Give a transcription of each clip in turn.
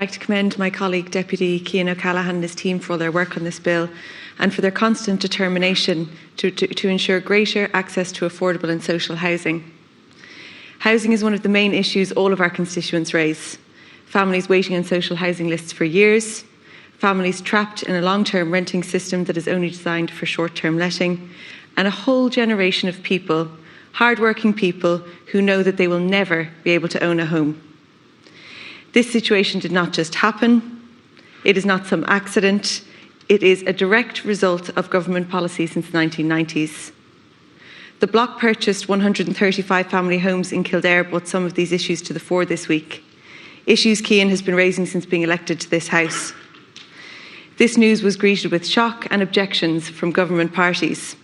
I'd like to commend my colleague Deputy Cian O'Callaghan and his team for all their work on this bill and for their constant determination to ensure greater access to affordable and social housing. Housing is one of the main issues all of our constituents raise. Families waiting on social housing lists for years, families trapped in a long-term renting system that is only designed for short-term letting, and a whole generation of people, hard-working people, who know that they will never be able to own a home. This situation did not just happen. It is not some accident. It is a direct result of government policy since the 1990s. The bloc purchased 135 family homes in Kildare brought some of these issues to the fore this week. Issues Cian has been raising since being elected to this House. This news was greeted with shock and objections from government parties.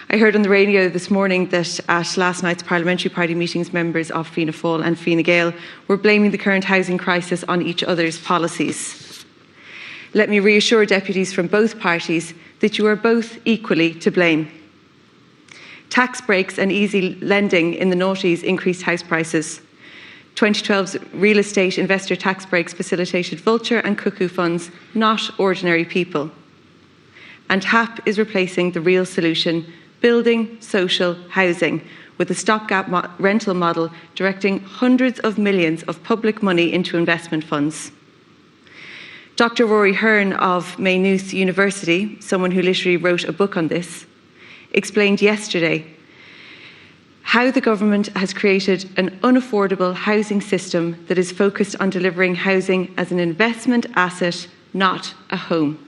I heard on the radio this morning that at last night's parliamentary party meetings, members of Fianna Fáil and Fine Gael were blaming the current housing crisis on each other's policies. Let me reassure deputies from both parties that you are both equally to blame. Tax breaks and easy lending in the noughties increased house prices. 2012's real estate investor tax breaks facilitated vulture and cuckoo funds, not ordinary people. And HAP is replacing the real solution, building social housing, with a stopgap rental model directing hundreds of millions of public money into investment funds. Dr. Rory Hearn of Maynooth University, someone who literally wrote a book on this, explained yesterday how the government has created an unaffordable housing system that is focused on delivering housing as an investment asset, not a home.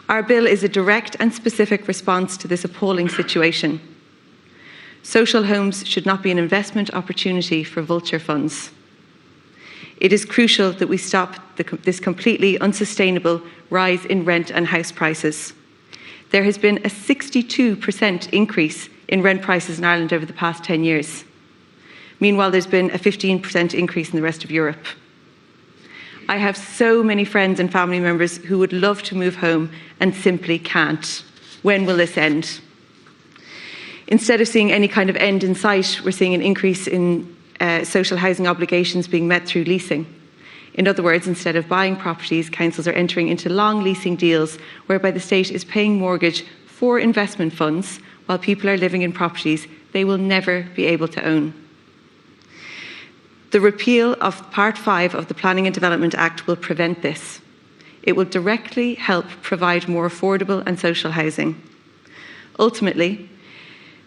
Our bill is a direct and specific response to this appalling situation. Social homes should not be an investment opportunity for vulture funds. It is crucial that we stop this completely unsustainable rise in rent and house prices. There has been a 62% increase in rent prices in Ireland over the past 10 years. Meanwhile, there's been a 15% increase in the rest of Europe. I have so many friends and family members who would love to move home and simply can't. When will this end? Instead of seeing any kind of end in sight, we're seeing an increase in social housing obligations being met through leasing. In other words, instead of buying properties, councils are entering into long leasing deals whereby the state is paying mortgage for investment funds while people are living in properties they will never be able to own. The repeal of Part 5 of the Planning and Development Act will prevent this. It will directly help provide more affordable and social housing. Ultimately,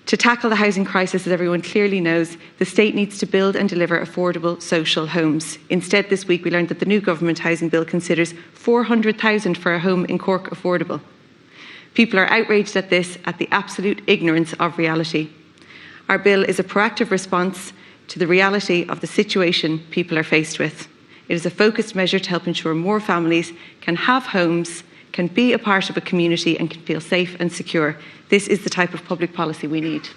to tackle the housing crisis, as everyone clearly knows, the state needs to build and deliver affordable social homes. Instead, this week we learned that the new government housing bill considers 400,000 for a home in Cork affordable. People are outraged at this, at the absolute ignorance of reality. Our bill is a proactive response to the reality of the situation people are faced with. It is a focused measure to help ensure more families can have homes, can be a part of a community and can feel safe and secure. This is the type of public policy we need.